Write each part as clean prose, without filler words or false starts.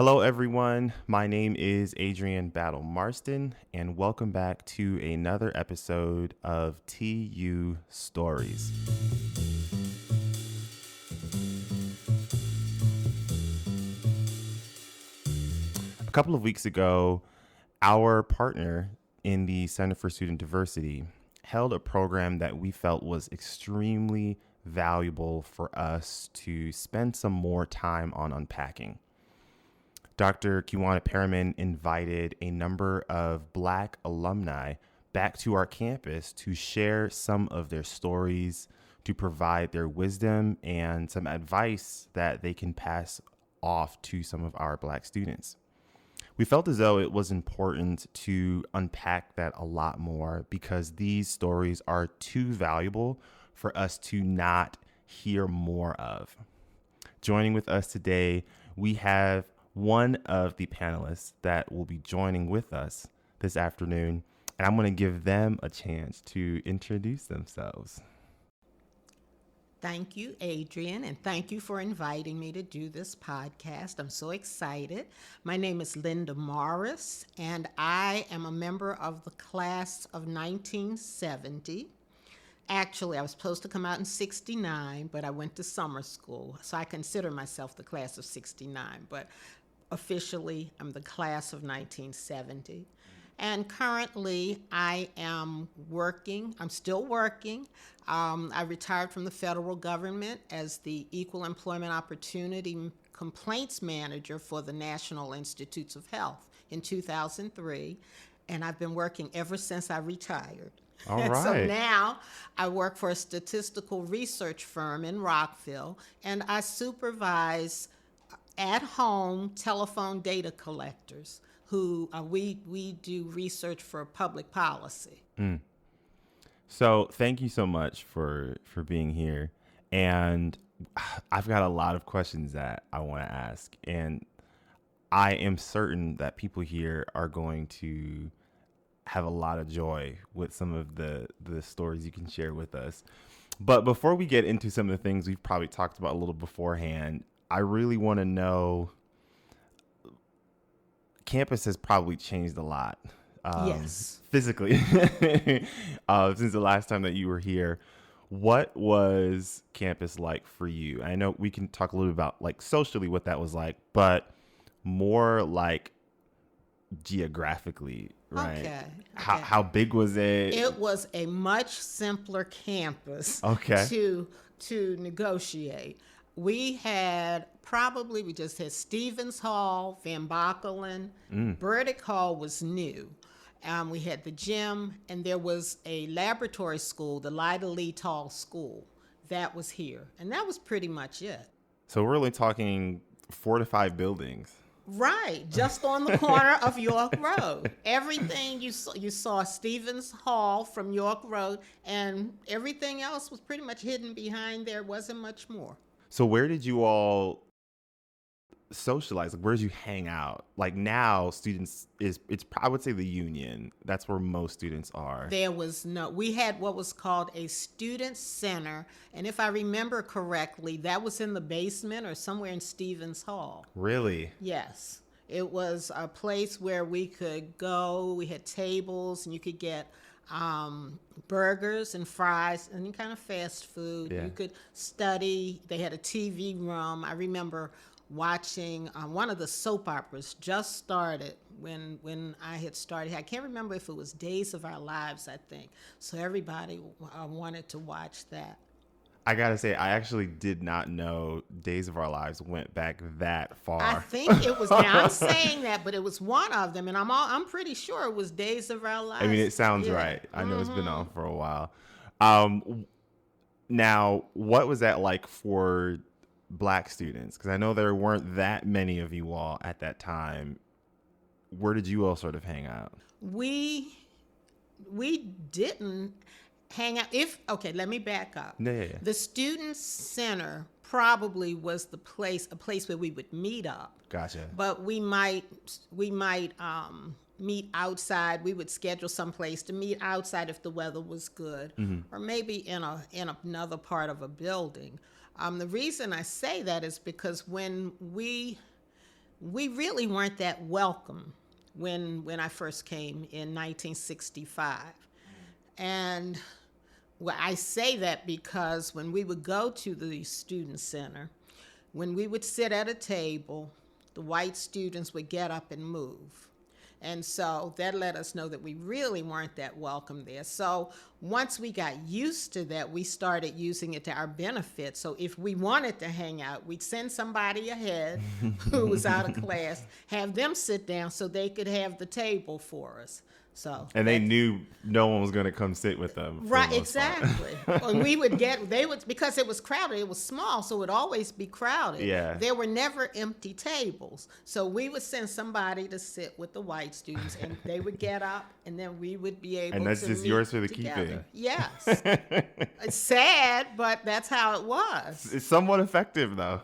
Hello, everyone. My name is Adrian Battle Marston, and welcome back to another episode of TU Stories. A couple of weeks ago, our partner in the Center for Student Diversity held a program that we felt was extremely valuable for us to spend some more time on unpacking. Dr. Kiwana Perriman invited a number of Black alumni back to our campus to share some of their stories, to provide their wisdom and some advice that they can pass off to some of our Black students. We felt as though it was important to unpack that a lot more because these stories are too valuable for us to not hear more of. Joining with us today, we have one of the panelists that will be joining with us this afternoon, and I'm going to give them a chance to introduce themselves. Thank you, Adrian, and thank you for inviting me to do this podcast. I'm so excited. My name is Linda Morris, and I am a member of the class of 1970. Actually, I was supposed to come out in 69, but I went to summer school, so I consider myself the class of 69, but officially, I'm the class of 1970. And currently, I am working. I'm still working. I retired from the federal government as the Equal Employment Opportunity Complaints Manager for the National Institutes of Health in 2003. And I've been working ever since I retired. All right. So now I work for a statistical research firm in Rockville, and I supervise at-home telephone data collectors who we do research for public policy. So thank you so much for being here. And I've got a lot of questions that I want to ask. And I am certain that people here are going to have a lot of joy with some of the stories you can share with us. But before we get into some of the things we've probably talked about a little beforehand, I really want to know, campus has probably changed a lot. Yes. Physically, since the last time that you were here. What was campus like for you? I know we can talk a little bit about like socially what that was like, but more like geographically, right? Okay. How big was it? It was a much simpler campus to negotiate. We just had Stevens Hall, Van Bockelen, Burdick Hall was new. We had the gym, and there was a laboratory school, the Lyda Lee Tall School, that was here. And that was pretty much it. So we're only talking 4 to 5 buildings. Right, just on the corner of York Road. Everything you saw Stevens Hall from York Road, and everything else was pretty much hidden behind there. Wasn't much more. So where did you all socialize? Like, where did you hang out? Like now, students I would say the Union. That's where most students are. We had what was called a student center, and if I remember correctly, that was in the basement or somewhere in Stevens Hall. Really? Yes. It was a place where we could go. We had tables, and you could get burgers and fries, any kind of fast food. Yeah. You could study. They had a TV room. I remember watching one of the soap operas just started when I had started. I can't remember if it was Days of Our Lives, I think. So everybody wanted to watch that. I gotta say, I actually did not know Days of Our Lives went back that far. I think it was. Now I'm saying that, but it was one of them, and I'm pretty sure it was Days of Our Lives. I mean, it sounds right. I know it's been on for a while. Now, what was that like for Black students? Because I know there weren't that many of you all at that time. Where did you all sort of hang out? We didn't hang out. Let me back up. Yeah. The student center probably was a place where we would meet up. Gotcha. But we might meet outside. We would schedule some place to meet outside if the weather was good, or maybe in another part of a building. The reason I say that is because when we we really weren't that welcome when I first came in 1965. And well, I say that because when we would go to the student center, when we would sit at a table, the white students would get up and move. And so that let us know that we really weren't that welcome there. So once we got used to that, we started using it to our benefit. So if we wanted to hang out, we'd send somebody ahead who was out of class, have them sit down so they could have the table for us. So And they knew no one was going to come sit with them. right, exactly. And we would they would, because it was crowded, it was small, so it would always be crowded. Yeah. There were never empty tables. So we would send somebody to sit with the white students, and they would get up, and then we would be able to And that's just meet yours for the together. keeping. Yes. It's sad, but that's how it was. It's somewhat effective, though.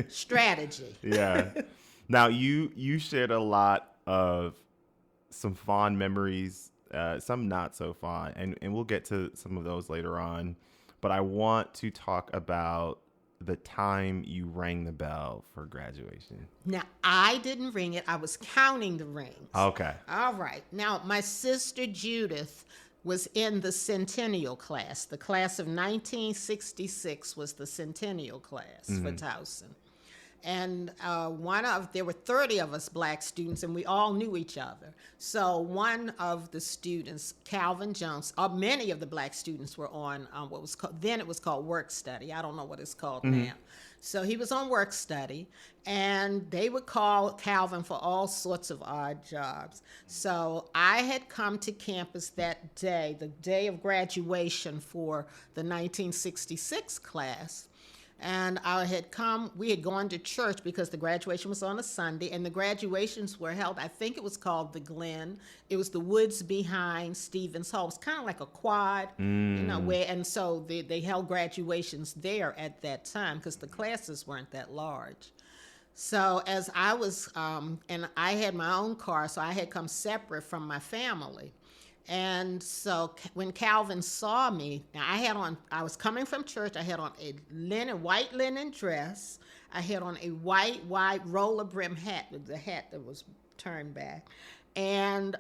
Strategy. Yeah. Now, you shared a lot of some fond memories, some not so fond, and we'll get to some of those later on. But I want to talk about the time you rang the bell for graduation. Now, I didn't ring it. I was counting the rings. Okay. All right. Now, my sister Judith was in the centennial class. The class of 1966 was the centennial class for Towson. And there were 30 of us black students, and we all knew each other. So one of the students, Calvin Jones, many of the black students were on what was called, then it was called work study. I don't know what it's called now. So he was on work study, and they would call Calvin for all sorts of odd jobs. So I had come to campus that day, the day of graduation for the 1966 class. And we had gone to church because the graduation was on a Sunday, and the graduations were held, I think it was called the Glen. It was the woods behind Stevens Hall. It was kind of like a quad, and so they held graduations there at that time because the classes weren't that large. So as I was, and I had my own car, so I had come separate from my family. And so when Calvin saw me, now I was coming from church, I had on a white linen dress, I had on a white roller brim hat with the hat that was turned back, and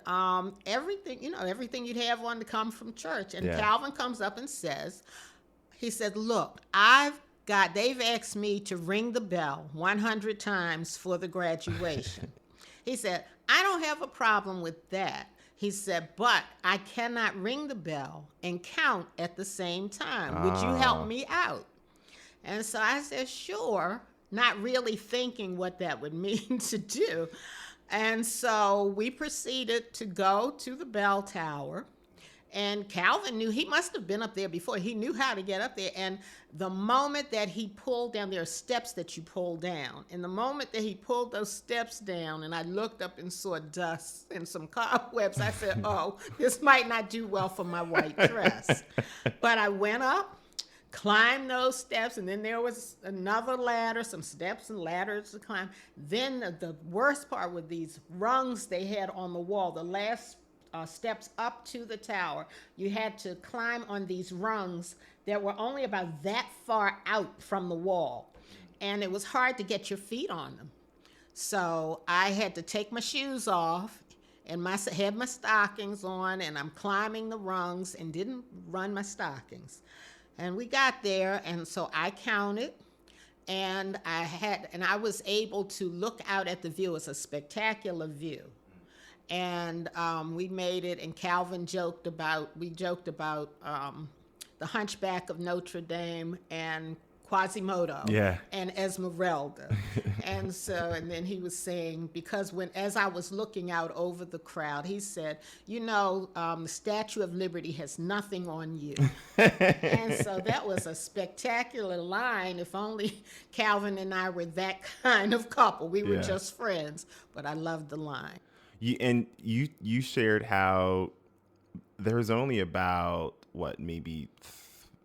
everything you'd have on to come from church. And Calvin comes up and he said, look, they've asked me to ring the bell 100 times for the graduation. He said, I don't have a problem with that. He said, but I cannot ring the bell and count at the same time. Would you help me out? And so I said, sure, not really thinking what that would mean to do. And so we proceeded to go to the bell tower. And Calvin knew, he must have been up there before. He knew how to get up there. And the moment that he pulled down, there are steps that you pull down. And the moment that he pulled those steps down, and I looked up and saw dust and some cobwebs, I said, oh, this might not do well for my white dress. But I went up, climbed those steps, and then there was another ladder, some steps and ladders to climb. Then the worst part were these rungs they had on the wall, the last steps up to the tower. You had to climb on these rungs that were only about that far out from the wall, and it was hard to get your feet on them. So I had to take my shoes off and had my stockings on, and I'm climbing the rungs and didn't run my stockings. And we got there, and so I counted, and I was able to look out at the view. It's a spectacular view. And we made it, and Calvin joked about the Hunchback of Notre Dame and Quasimodo and Esmeralda. And then he was saying, because as I was looking out over the crowd, he said, the Statue of Liberty has nothing on you. And so that was a spectacular line. If only Calvin and I were that kind of couple. We were just friends, but I loved the line. You shared how there's only about maybe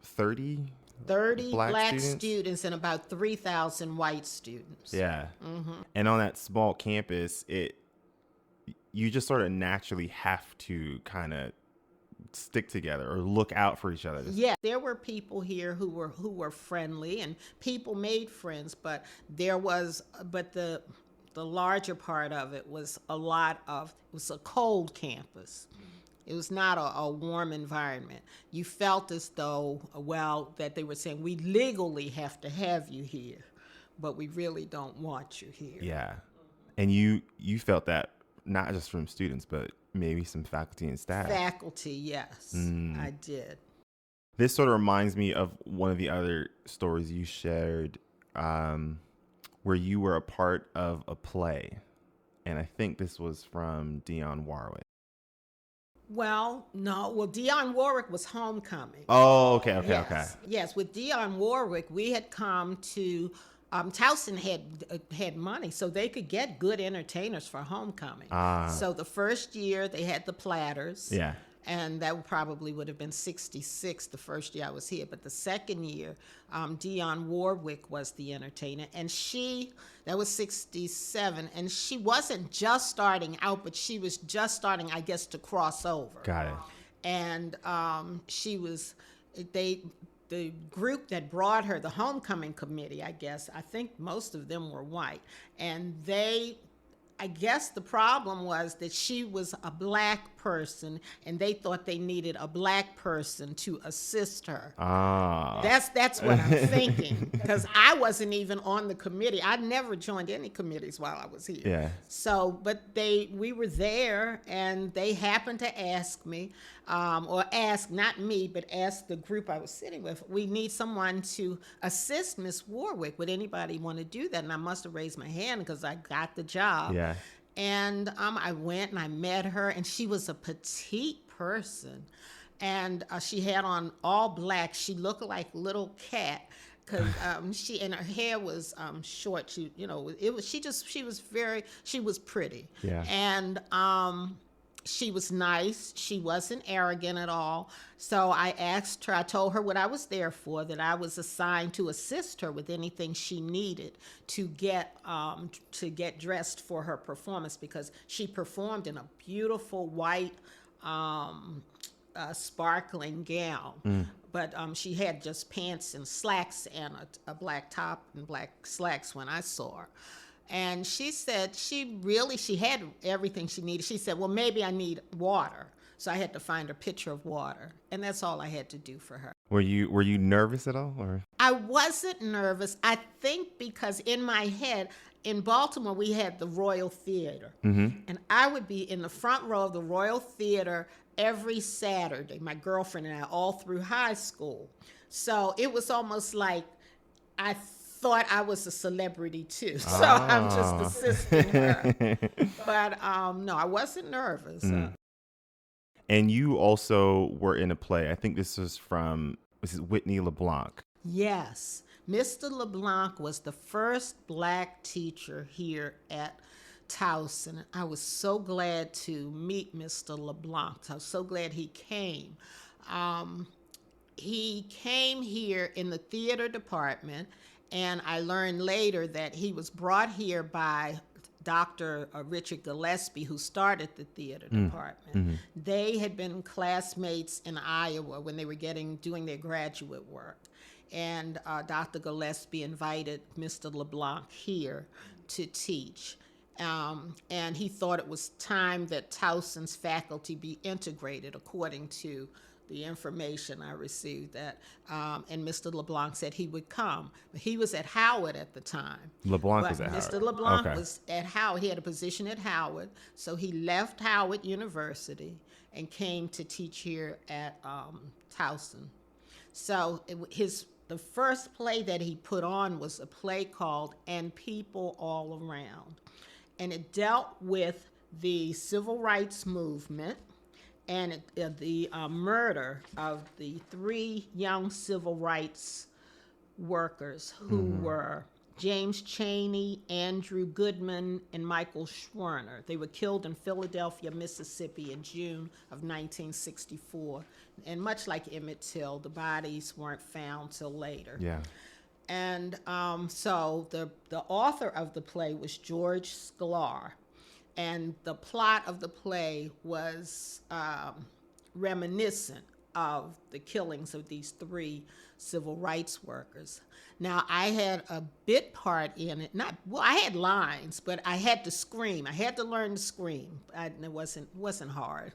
30 black students and about 3,000 white students. Yeah. Mm-hmm. And on that small campus, you just sort of naturally have to kind of stick together or look out for each other. Yeah, there were people here who were friendly, and people made friends, but the larger part of it was it was a cold campus. It was not a warm environment. You felt as though, well, that they were saying, we legally have to have you here, but we really don't want you here. Yeah. And you felt that not just from students, but maybe some faculty and staff. Faculty, yes, I did. This sort of reminds me of one of the other stories you shared, where you were a part of a play. And I think this was from Dionne Warwick. Well, no. Well, Dionne Warwick was Homecoming. Oh, okay. Yes. Yes, with Dionne Warwick, we had come to Towson had money, so they could get good entertainers for Homecoming. So the first year they had the Platters. Yeah. And that probably would have been 66 the first year I was here. But the second year, Dionne Warwick was the entertainer. And that was 67. And she wasn't just starting out, but she was just starting, I guess, to cross over. Got it. And the group that brought her, the Homecoming Committee, I guess, I think most of them were white. And I guess the problem was that she was a black person, and they thought they needed a black person to assist her. That's what I'm thinking, because I wasn't even on the committee. I never joined any committees while I was here. Yeah. So, but we were there, and they happened to ask me, or ask, not me, but ask the group I was sitting with, we need someone to assist Miss Warwick. Would anybody want to do that? And I must have raised my hand because I got the job. Yeah. And I went and I met her, and she was a petite person. And she had on all black. She looked like Little Cat, because her hair was short. She was pretty. Yeah. And she was nice. She wasn't arrogant at all. So I told her what I was there for, that I was assigned to assist her with anything she needed to get dressed for her performance, because she performed in a beautiful white sparkling gown. But she had just pants and slacks and a black top and black slacks when I saw her. And she said she had everything she needed. She said, well, maybe I need water. So I had to find a pitcher of water. And that's all I had to do for her. Were you nervous at all? Or? I wasn't nervous. I think because in my head, in Baltimore, we had the Royal Theater. And I would be in the front row of the Royal Theater every Saturday, my girlfriend and I, all through high school. So it was almost like I thought I was a celebrity too. So I'm just assisting her. But no, I wasn't nervous. And you also were in a play. I think this is Whitney LeBlanc. Yes. Mr. LeBlanc was the first black teacher here at Towson. I was so glad to meet Mr. LeBlanc. I was so glad he came. He came here in the theater department, and I learned later that he was brought here by Dr. Richard Gillespie, who started the theater department. They had been classmates in Iowa when they were doing their graduate work. And Dr. Gillespie invited Mr. LeBlanc here to teach. And he thought it was time that Towson's faculty be integrated according to the information I received. And Mr. LeBlanc said he would come. But he was at Howard at the time. LeBlanc was at Mr. Howard. LeBlanc Okay. was at Howard. He had a position at Howard. So he left Howard University and came to teach here at Towson. So the first play that he put on was a play called And People All Around. And it dealt with the civil rights movement and the murder of the 3 young civil rights workers who were James Chaney, Andrew Goodman, and Michael Schwerner. They were killed in Philadelphia, Mississippi in June of 1964. And much like Emmett Till, the bodies weren't found till later. Yeah. And so the author of the play was George Sklar. And the plot of the play was reminiscent of the killings of these three civil rights workers. Now, I had a bit part in it. I had lines, but I had to scream. I had to learn to scream. It wasn't hard,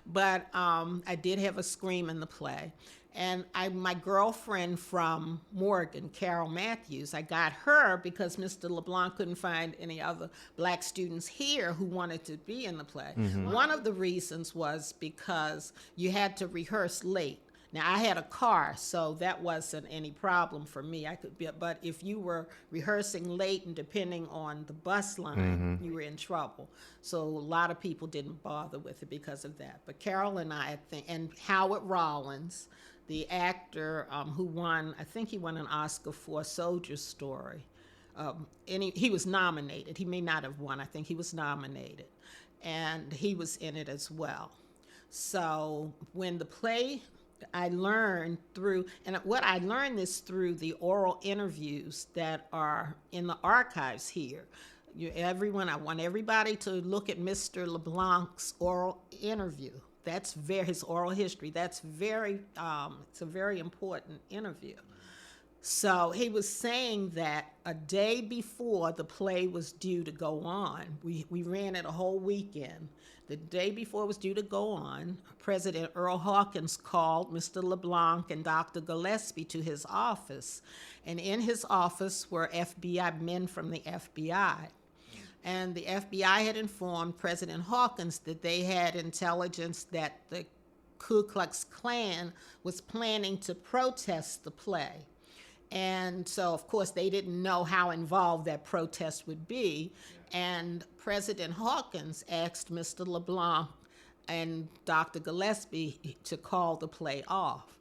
but I did have a scream in the play. And my girlfriend from Morgan, Carol Matthews, I got her because Mr. LeBlanc couldn't find any other black students here who wanted to be in the play. One of the reasons was because you had to rehearse late. Now, I had a car, so that wasn't any problem for me. But if you were rehearsing late and depending on the bus line, you were in trouble. So a lot of people didn't bother with it because of that. But Carol and I think, and Howard Rollins, the actor who won, I think he won an Oscar for Soldier Story. He was nominated. He may not have won. I think he was nominated. And he was in it as well. So when the play, I learned through, and what I learned is through the oral interviews that are in the archives here. I want everybody to look at Mr. LeBlanc's oral interview. That's his oral history. It's a very important interview. So he was saying that a day before the play was due to go on, we ran it a whole weekend. The day before it was due to go on, President Earl Hawkins called Mr. LeBlanc and Dr. Gillespie to his office. And in his office were men from the FBI. And the FBI had informed President Hawkins that they had intelligence that the Ku Klux Klan was planning to protest the play. And so, of course, they didn't know how involved that protest would be. And President Hawkins asked Mr. LeBlanc and Dr. Gillespie to call the play off.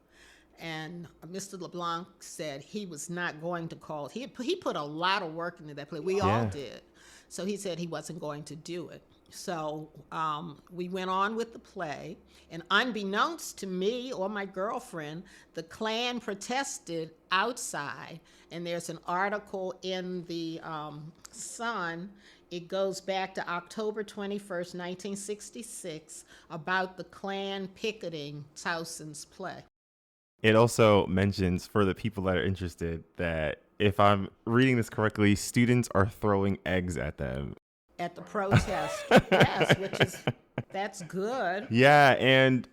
And Mr. LeBlanc said he was not going to call it. He put a lot of work into that play. We all did. So he said he wasn't going to do it. So we went on with the play, and unbeknownst to me or my girlfriend, the Klan protested outside, and there's an article in the Sun. It goes back to October 21st, 1966, about the Klan picketing Towson's play. It also mentions, for the people that are interested, that if I'm reading this correctly, students are throwing eggs at them. At the protest, yes, that's good. Yeah, and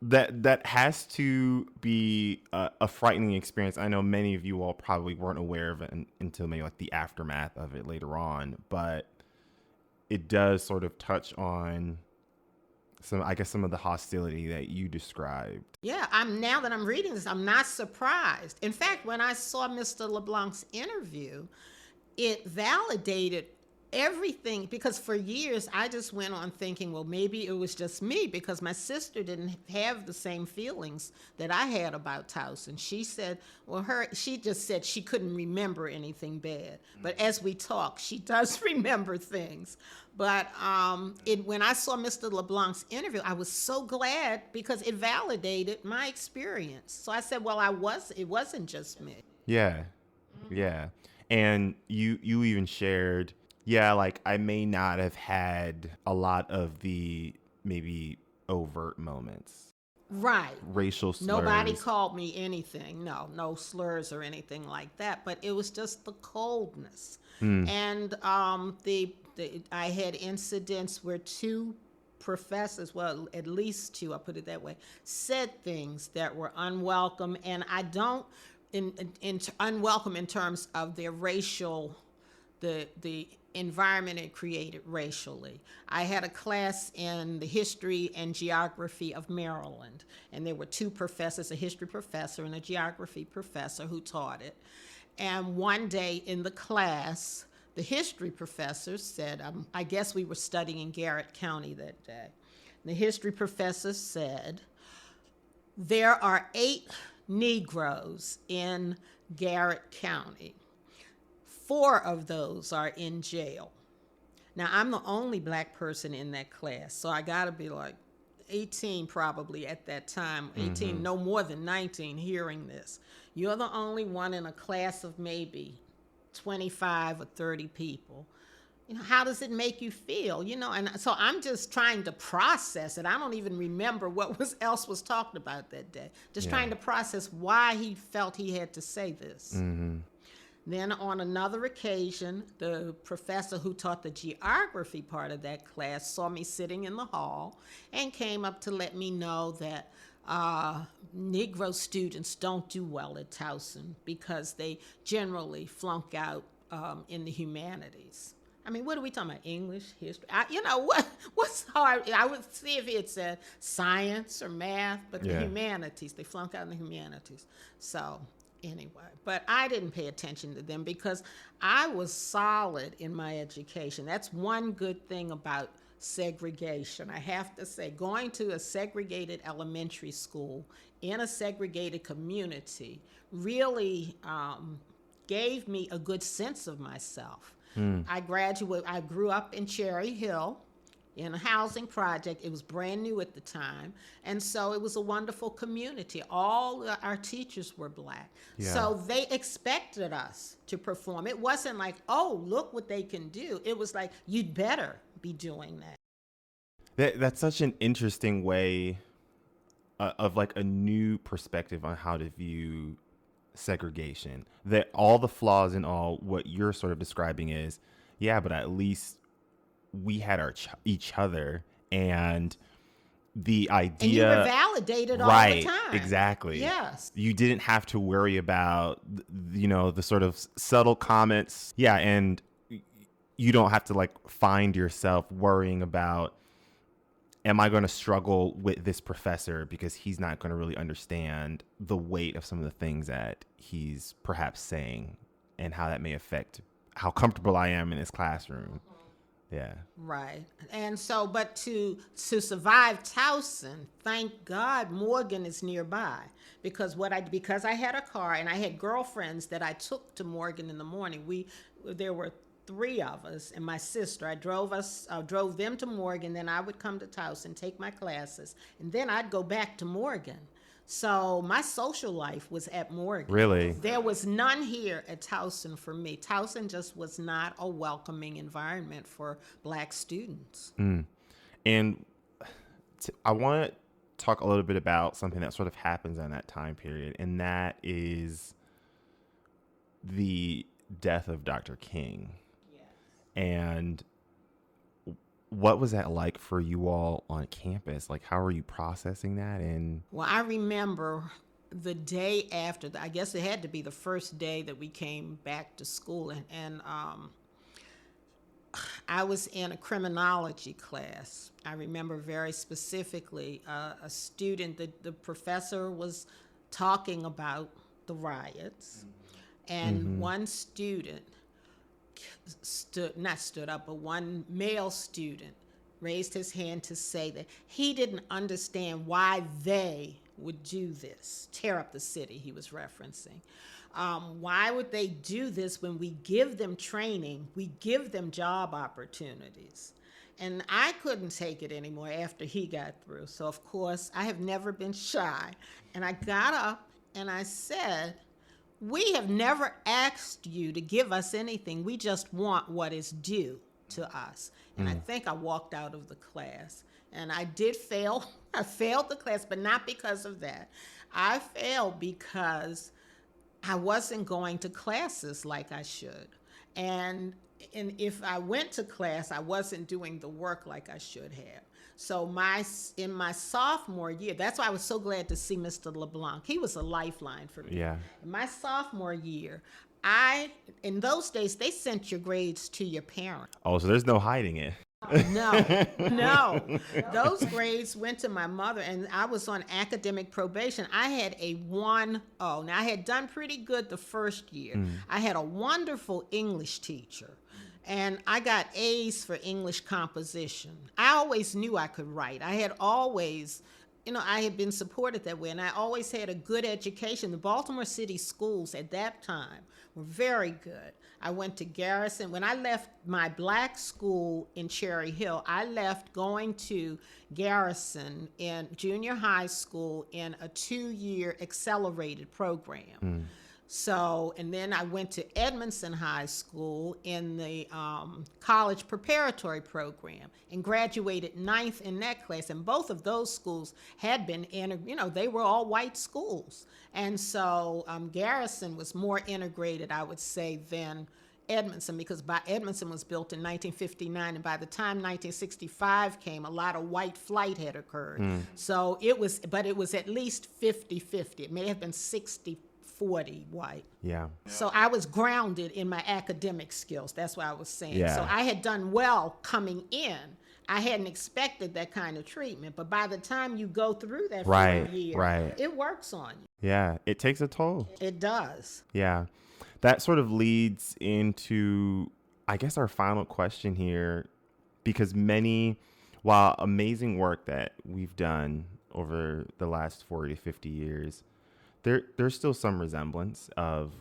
that has to be a frightening experience. I know many of you all probably weren't aware of it until maybe like the aftermath of it later on, but it does sort of touch on some of the hostility that you described. Yeah, now that I'm reading this, I'm not surprised. In fact, when I saw Mr. LeBlanc's interview, it validated everything, because for years I just went on thinking, well, maybe it was just me, because my sister didn't have the same feelings that I had about Towson. She said, she just said she couldn't remember anything bad. But as we talk, she does remember things. But when I saw Mr. LeBlanc's interview, I was so glad because it validated my experience. So I said, well, it wasn't just me. Yeah. Yeah. And you even shared, like I may not have had a lot of the maybe overt moments. Right. Racial slurs. Nobody called me anything. No slurs or anything like that. But it was just the coldness. And I had incidents where two professors, well, at least two, I'll put it that way, said things that were unwelcome. And I don't, unwelcome in terms of their racial, the environment it created racially. I had a class in the history and geography of Maryland, and there were two professors, a history professor and a geography professor who taught it. And one day in the class, the history professor said, I guess we were studying in Garrett County that day. The history professor said, there are 8 Negroes in Garrett County. 4 of those are in jail. Now, I'm the only black person in that class, so I got to be like 18 probably at that time, 18, no more than 19 hearing this. You're the only one in a class of maybe 25 or 30 people. how does it make you feel? And so I'm just trying to process it. I don't even remember what else was talked about that day. Just Yeah. trying to process why he felt he had to say this. Mm-hmm. Then on another occasion, the professor who taught the geography part of that class saw me sitting in the hall and came up to let me know that Negro students don't do well at Towson because they generally flunk out in the humanities. I mean, what are we talking about? English, history? What's hard? I would see if it said science or math, but the Yeah. humanities, they flunk out in the humanities. So anyway, but I didn't pay attention to them because I was solid in my education. That's one good thing about segregation. I have to say, going to a segregated elementary school in a segregated community really gave me a good sense of myself. I grew up in Cherry Hill in a housing project. It was brand new at the time. And so it was a wonderful community. All our teachers were Black. Yeah. So they expected us to perform. It wasn't like, oh, look what they can do. It was like, you'd better be doing that. That's such an interesting way of like a new perspective on how to view segregation. That all the flaws in all, what you're sort of describing is, yeah, but at least we had each other, and the idea, and you were validated right, all the time. Exactly. Yes. You didn't have to worry about, the sort of subtle comments. Yeah. And you don't have to like find yourself worrying about, am I going to struggle with this professor because he's not going to really understand the weight of some of the things that he's perhaps saying and how that may affect how comfortable I am in his classroom. Yeah. Right. And so, but to survive Towson, thank God Morgan is nearby, because I had a car and I had girlfriends that I took to Morgan in the morning. There were 3 of us and my sister. I drove them to Morgan, then I would come to Towson, take my classes, and then I'd go back to Morgan. So my social life was at Morgan. Really? There was none here at Towson for me. Towson just was not a welcoming environment for Black students. And I want to talk a little bit about something that sort of happens in that time period, and that is the death of Dr. King. Yes. And what was that like for you all on campus? Like, how are you processing that? And Well, I remember the day after, I guess it had to be the first day that we came back to school, and I was in a criminology class. I remember very specifically a student, the professor was talking about the riots, and one student not stood up, but one male student raised his hand to say that he didn't understand why they would do this, tear up the city, he was referencing. Why would they do this when we give them training, we give them job opportunities? And I couldn't take it anymore after he got through. So, of course, I have never been shy. And I got up and I said, we have never asked you to give us anything. We just want what is due to us. And I think I walked out of the class. And I did fail. I failed the class, but not because of that. I failed because I wasn't going to classes like I should. And if I went to class, I wasn't doing the work like I should have. So in my sophomore year, that's why I was so glad to see Mr. LeBlanc. He was a lifeline for me. Yeah. In my sophomore year, in those days, they sent your grades to your parents. oh, so there's no hiding it. No. Those grades went to my mother, and I was on academic probation. I had a 1.0. Now, I had done pretty good the first year. I had a wonderful English teacher, and I got A's for English composition. I always knew I could write. I had always, I had been supported that way, and I always had a good education. The Baltimore City schools at that time were very good. I went to Garrison. When I left my Black school in Cherry Hill, I left going to Garrison in junior high school in a 2-year accelerated program. So, and then I went to Edmondson High School in the college preparatory program and graduated ninth in that class. And both of those schools had been, they were all white schools. And so Garrison was more integrated, I would say, than Edmondson, because Edmondson was built in 1959, and by the time 1965 came, a lot of white flight had occurred. So it was at least 50-50. It may have been 60-40 white. Yeah. So I was grounded in my academic skills. That's what I was saying. Yeah. So I had done well coming in. I hadn't expected that kind of treatment, but by the time you go through that for a year, it works on you. Yeah, it takes a toll. It does. Yeah. That sort of leads into, I guess, our final question here, because while amazing work that we've done over the last 40 to 50 years, there's still some resemblance of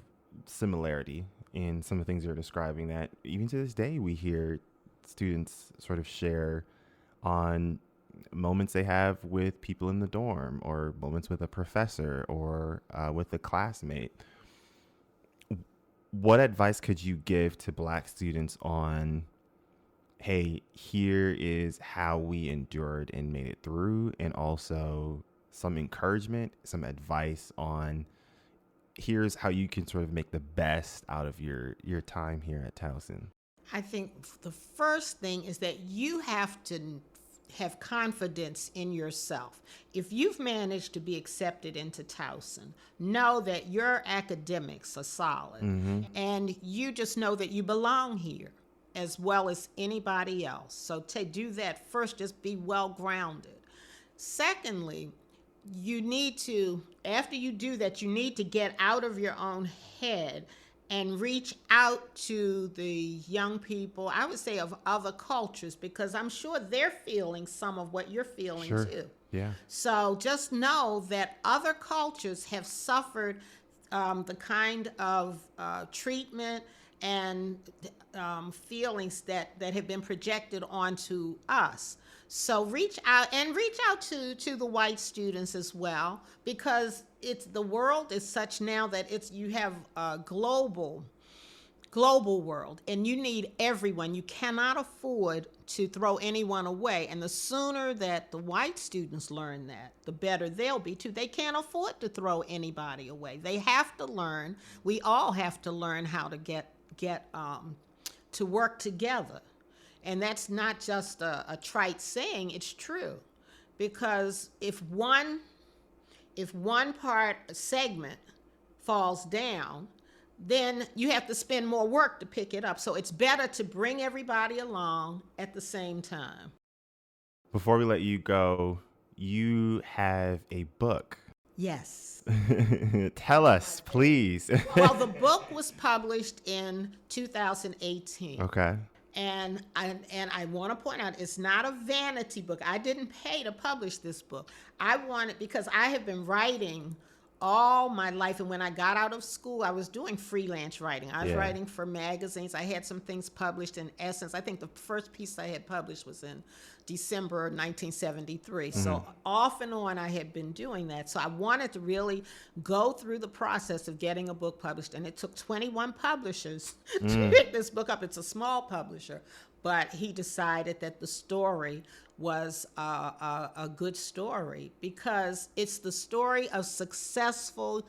similarity in some of the things you're describing, that even to this day we hear students sort of share on moments they have with people in the dorm, or moments with a professor, or with a classmate. What advice could you give to Black students on, hey, here is how we endured and made it through, and also some encouragement, some advice on here's how you can sort of make the best out of your time here at Towson? I think the first thing is that you have to have confidence in yourself. If you've managed to be accepted into Towson, know that your academics are solid, and you just know that you belong here as well as anybody else. So to do that first, just be well grounded. Secondly, you need to, after you do that, you need to get out of your own head and reach out to the young people, I would say, of other cultures, because I'm sure they're feeling some of what you're feeling too. Yeah. So just know that other cultures have suffered the kind of treatment and feelings that have been projected onto us. So reach out to the white students as well, because the world is such now that you have a global world, and you need everyone. You cannot afford to throw anyone away. And the sooner that the white students learn that, the better they'll be too. They can't afford to throw anybody away. They have to learn. We all have to learn how to get to work together. And that's not just a trite saying, it's true. Because if one segment falls down, then you have to spend more work to pick it up. So it's better to bring everybody along at the same time. Before we let you go, you have a book. Yes. Tell us, please. Well, the book was published in 2018. Okay. And I want to point out, it's not a vanity book. I didn't pay to publish this book. I wanted, because I have been writing all my life, and when I got out of school, I was doing freelance writing. I was writing for magazines. I had some things published in Essence. I think the first piece I had published was in December 1973. So off and on, I had been doing that. So I wanted to really go through the process of getting a book published, and it took 21 publishers to pick this book up. It's a small publisher, but he decided that the story was a good story, because it's the story of successful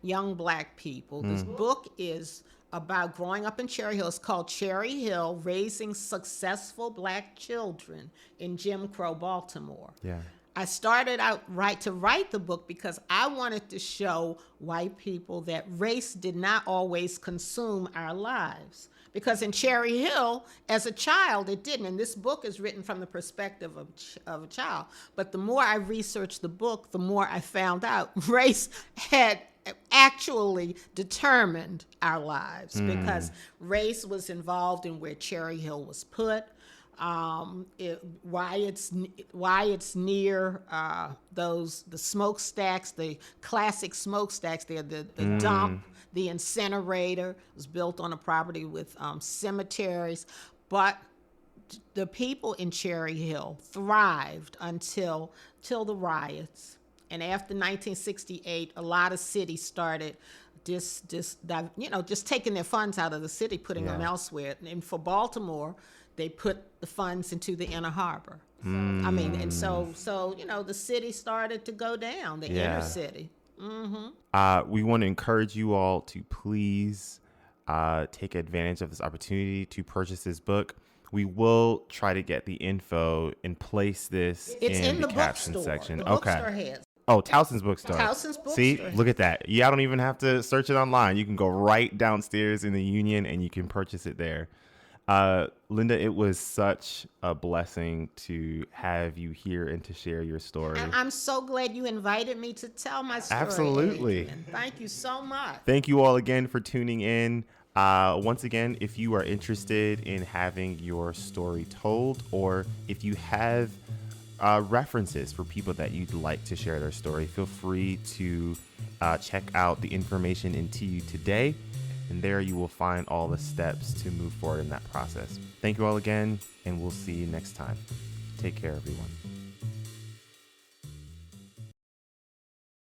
young black people. This book is about growing up in Cherry Hill. It's called Cherry Hill: Raising Successful Black Children in Jim Crow Baltimore. Yeah. I started out to write the book because I wanted to show white people that race did not always consume our lives. Because in Cherry Hill, as a child, it didn't. And this book is written from the perspective of a child. But the more I researched the book, the more I found out race had actually determined our lives, because race was involved in where Cherry Hill was put, why it's near the smokestacks, the classic smokestacks there, the dump, the incinerator was built on a property with cemeteries. But the people in Cherry Hill thrived until the riots. And after 1968, a lot of cities started just taking their funds out of the city, putting them Yeah. elsewhere. And for Baltimore, they put the funds into the inner harbor. I mean, and so the city started to go down, the Yeah. inner city. We want to encourage you all to please take advantage of this opportunity to purchase this book. We will try to get the info and place this It's in the the caption bookstore. section. The Okay. bookstore has. Oh, Towson's bookstore. Towson's See, bookstore. look at that. Yeah, I don't even have to search it online. You can go right downstairs in the Union and you can purchase it there. Linda, it was such a blessing to have you here and to share your story. And I'm so glad you invited me to tell my story. Absolutely. Adrian. Thank you so much. Thank you all again for tuning in. Once again, if you are interested in having your story told, or if you have references for people that you'd like to share their story, feel free to check out the information in TU Today. And there you will find all the steps to move forward in that process. Thank you all again, and we'll see you next time. Take care, everyone.